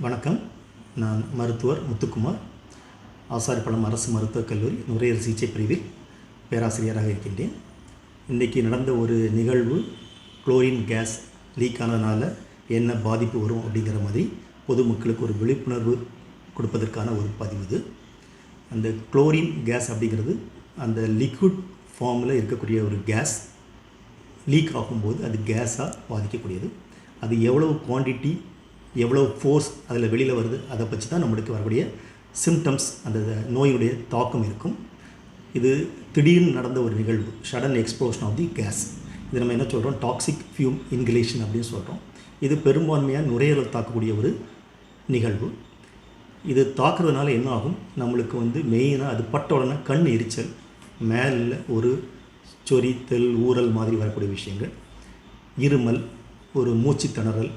வணக்கம். நான் மருத்துவர் முத்துக்குமார், ஆசாரிப்பள்ளம் அரசு மருத்துவக் கல்லூரி நுரையீரல் சிகிச்சை பிரிவில் பேராசிரியராக இருக்கின்றேன். இன்றைக்கி நடந்த ஒரு நிகழ்வு, குளோரின் கேஸ் லீக் ஆனதுனால என்ன பாதிப்பு வரும் அப்படிங்கிற மாதிரி பொதுமக்களுக்கு ஒரு விழிப்புணர்வு கொடுப்பதற்கான ஒரு பதிவு இது. அந்த குளோரின் கேஸ் அப்படிங்கிறது அந்த லிக்விட் ஃபார்மில் இருக்கக்கூடிய ஒரு கேஸ் லீக் ஆகும்போது அது கேஸாக பாதிக்கக்கூடியது. அது எவ்வளவு குவான்டிட்டி, எவ்வளோ ஃபோர்ஸ் அதில் வெளியில் வருது, அதை பற்றி தான் நம்மளுக்கு வரக்கூடிய சிம்டம்ஸ், அந்த நோயுடைய தாக்கம் இருக்கும். இது திடீர்னு நடந்த ஒரு நிகழ்வு, sudden explosion of the gas. இது நம்ம என்ன சொல்கிறோம், டாக்ஸிக் ஃபியூம் இன்ஹலேஷன் அப்படின்னு சொல்கிறோம். இது பெரும்பான்மையாக நுரையீரல் தாக்கக்கூடிய ஒரு நிகழ்வு. இது தாக்குறதுனால என்ன ஆகும், நம்மளுக்கு மெயினாக அது பட்ட உடனே கண் எரிச்சல், மேலில் ஒரு சொறி, தெல், ஊறல் மாதிரி வரக்கூடிய விஷயங்கள், இருமல், ஒரு மூச்சு திணறல்,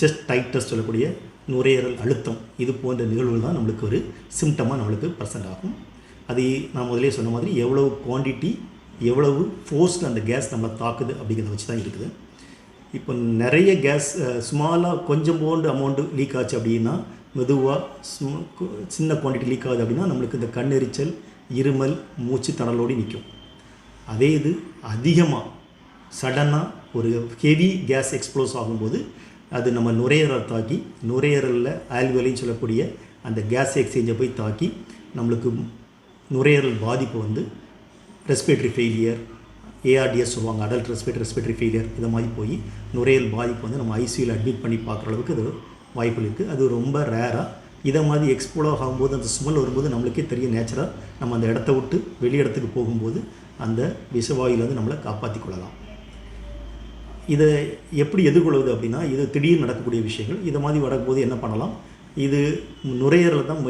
செஸ்ட் டைட்டஸ் சொல்லக்கூடிய நுரையீரல் அழுத்தம், இது போன்ற நிகழ்வுகள் தான் நம்மளுக்கு ஒரு சிம்டமாக நம்மளுக்கு ப்ரெசென்ட் ஆகும். அது நான் முதலே சொன்ன மாதிரி எவ்வளவு குவான்டிட்டி, எவ்வளவு ஃபோர்ஸில் அந்த கேஸ் நம்மளை தாக்குது அப்படிங்கிறத வச்சு தான் இருக்குது. இப்போ நிறைய கேஸ் ஸ்மாலாக கொஞ்சம் போண்டு அமௌண்ட்டு லீக் ஆச்சு அப்படின்னா, மெதுவாக சின்ன குவான்டிட்டி லீக் ஆகுது அப்படின்னா நம்மளுக்கு இந்த கண்ணெரிச்சல், இருமல், மூச்சு திணறலோடு நிற்கும். அதே இது அதிகமாக சடனாக ஒரு ஹெவி கேஸ் எக்ஸ்ப்ளோஸ் ஆகும்போது அது நம்ம நுரையீரலை தாக்கி, நுரையீரலில் ஆல்வியோலின்னு சொல்லக்கூடிய அந்த கேஸ் எக்ஸ்சேஞ்சை போய் தாக்கி நம்மளுக்கு நுரையீரல் பாதிப்பு ரெஸ்பிரேட்டரி ஃபெயிலியர், ஏஆர்டிஎஸ் சொல்லுவாங்க, அடல்ட் ரெஸ்பிரேட்டரி ஃபெயிலியர், இதை மாதிரி போய் நுரையீரல் பாதிப்பு நம்ம ஐசியூவில் அட்மிட் பண்ணி பார்க்குற அளவுக்கு அது வாய்ப்புகள் இருக்குது. அது ரொம்ப ரேராக இதை மாதிரி எக்ஸ்ப்ளோர் ஆகும்போது அந்த ஸ்மெல் வரும்போது நம்மளுக்கே தெரியும், நேச்சராக நம்ம அந்த இடத்த விட்டு வெளி இடத்துக்கு போகும்போது அந்த விஷவாயிலேருந்து நம்மளை காப்பாற்றி கொள்ளலாம். இதை எப்படி எதிர்கொள்வது அப்படின்னா, இது திடீர்னு நடக்கக்கூடிய விஷயங்கள். இதை மாதிரி வரும்போது என்ன பண்ணலாம், இது நுரையீரலை தான்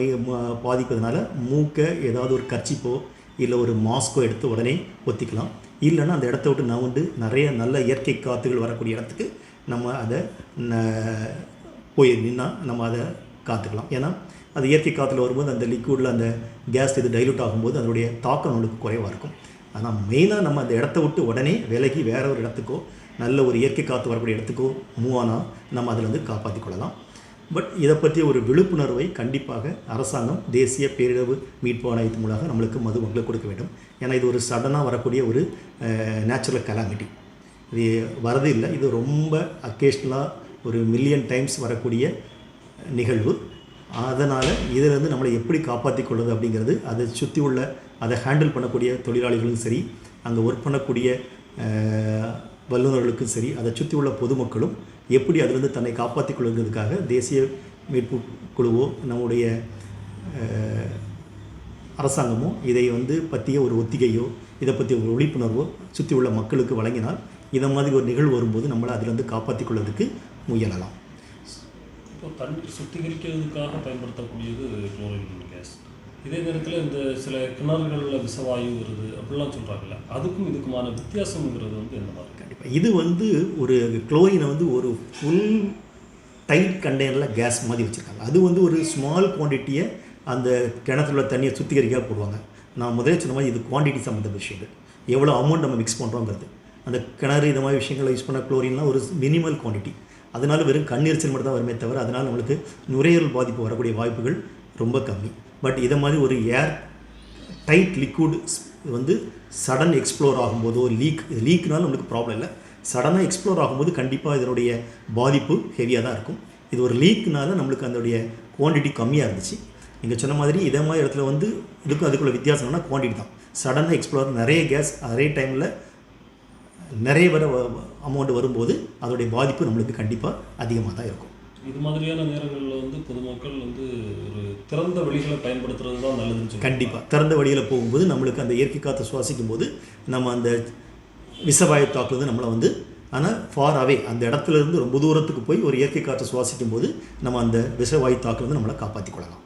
பாதிப்பதுனால மூக்கை ஏதாவது ஒரு கர்ச்சிப்போ இல்லை ஒரு மாஸ்கோ எடுத்து உடனே ஒத்திக்கலாம். இல்லைன்னா அந்த இடத்த விட்டு நவுண்டு நிறைய நல்ல இயற்கை காற்றுகள் வரக்கூடிய இடத்துக்கு நம்ம அதை போய் நின்னால் நம்ம அதை காத்துக்கலாம். ஏன்னா அது இயற்கை காற்றுல வரும்போது அந்த லிக்விடில் அந்த கேஸ் இது டைல்யூட் ஆகும்போது அதனுடைய தாக்கம் நம்மளுக்கு குறைவாக இருக்கும். ஆனால் மெயினாக நம்ம அந்த இடத்த விட்டு உடனே விலகி வேற ஒரு இடத்துக்கோ நல்ல ஒரு இயற்கை காற்று வரக்கூடிய இடத்துக்கோ மூவ் ஆனால் நம்ம அதில் காப்பாற்றி கொள்ளலாம். பட் இதை பற்றி ஒரு விழிப்புணர்வை கண்டிப்பாக அரசாங்கம் தேசிய பேரிடர் மீட்பு ஆணையத்தின் மூலமாக நம்மளுக்கு மக்களை கொடுக்க வேண்டும். ஏன்னா இது ஒரு சடனாக வரக்கூடிய ஒரு நேச்சுரல் கலாமிட்டி, இது வரது இல்லை, இது ரொம்ப அக்கேஷ்னலாக ஒரு மில்லியன் டைம்ஸ் வரக்கூடிய நிகழ்வு. அதனால் இதிலேருந்து நம்மளை எப்படி காப்பாற்றி கொள்வது அப்படிங்கிறது, அதை சுற்றி உள்ள அதை ஹேண்டில் பண்ணக்கூடிய தொழிலாளிகளும் சரி, அங்கே ஒர்க் பண்ணக்கூடிய வல்லுநர்களுக்கும் சரி, அதை சுற்றி உள்ள பொதுமக்களும் எப்படி அதிலிருந்து தன்னை காப்பாற்றி கொள்வதற்காக தேசிய மீட்பு குழுவோ நம்முடைய அரசாங்கமோ இதை பற்றிய ஒரு ஒத்திகையோ இதை பற்றி ஒரு விழிப்புணர்வோ சுற்றி உள்ள மக்களுக்கு வழங்கினால் இதை மாதிரி ஒரு நிகழ்வு வரும்போது நம்மளை அதிலிருந்து காப்பாற்றி கொள்வதற்கு முயலலாம். இப்போ தண்ணீர் சுத்திகரிக்கிறதுக்காக பயன்படுத்தக்கூடியது குளோரின் கேஸ். இதே நேரத்தில் இந்த சில கிணறுகளில் விஷவாயு வருது அப்படிலாம் சொல்கிறாங்கல்ல, அதுக்கும் இதுக்குமான வித்தியாசங்கிறது என்ன மாதிரி? கண்டிப்பாக இது ஒரு குளோரினை ஒரு ஃபுல் டைட் கண்டெய்னரில் கேஸ் மாதிரி வச்சுருக்காங்க. அது ஒரு ஸ்மால் குவான்டிட்டியை அந்த கிணத்துல உள்ள தண்ணியை சுத்திகரிக்காக போடுவாங்க. நான் முதலே சொன்ன மாதிரி இது குவான்டிட்டி சம்மந்த விஷயங்கள், எவ்வளோ அமௌண்ட் நம்ம மிக்ஸ் பண்ணுறோங்கிறது. அந்த கிணறு இந்த மாதிரி விஷயங்களை யூஸ் பண்ண குளோரின்லாம் ஒரு மினிமல் குவான்டிட்டி, அதனால் வெறும் கண்ணெரிச்சல் மட்டும் தான் வருமே தவிர அதனால் நம்மளுக்கு நுரையீரல் பாதிப்பு வரக்கூடிய வாய்ப்புகள் ரொம்ப கம்மி. பட் இதை மாதிரி ஒரு air tight liquid sudden explore ஆகும்போதோ லீக்னாலும் நம்மளுக்கு ப்ராப்ளம் இல்லை. சடனாக எக்ஸ்ப்ளோர் ஆகும்போது கண்டிப்பாக இதனுடைய பாதிப்பு ஹெவியாக தான் இருக்கும். இது ஒரு லீக்னால நம்மளுக்கு அதனுடைய குவான்டிட்டி கம்மியாக இருந்துச்சு. நீங்கள் சொன்ன மாதிரி இதே மாதிரி இடத்துல இதுக்கும் அதுக்குள்ள வித்தியாசம்னா குவான்டிட்டி தான். சடனாக எக்ஸ்ப்ளோர் நிறைய கேஸ் அதே டைமில் நிறைய அமௌண்ட் வரும்போது அதோடைய பாதிப்பு நம்மளுக்கு கண்டிப்பாக அதிகமாக தான் இருக்கும். இது மாதிரியான நேரங்களில் பொதுமக்கள் ஒரு திறந்த வழிகளை பயன்படுத்துறது தான் நல்லதுன்னு கண்டிப்பாக திறந்த வழியில் போகும்போது நம்மளுக்கு அந்த இயற்கை காற்றை சுவாசிக்கும் போது நம்ம அந்த விஷவாயு தாக்குறது நம்மளை ஆனால் ஃபார் அவே அந்த இடத்துலேருந்து ரொம்ப தூரத்துக்கு போய் ஒரு இயற்கை காற்றை சுவாசிக்கும் போது நம்ம அந்த விஷவாயு தாக்குறது நம்மளை காப்பாற்றி கொள்ளலாம்.